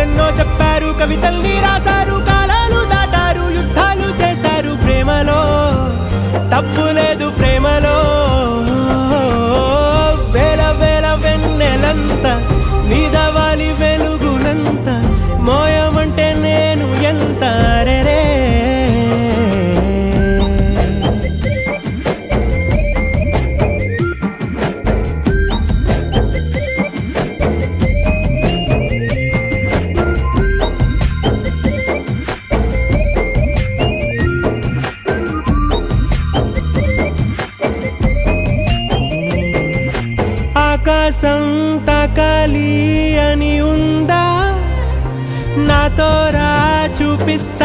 కథలెన్నో చెప్పారు, కవితల్ని రాశారు, కాలాలు దాటారు, యుద్ధాలు చేశారు. ప్రేమలో తప్పు లేదు, ప్రేమలో వేల వేల వెన్నెలంత నీదవాలి వెలుగునంత మోయమంటే నేను ఎంత రే. ఆకాశం తాకాలి అని ఉందా, నాతో రా చూపిస్తా.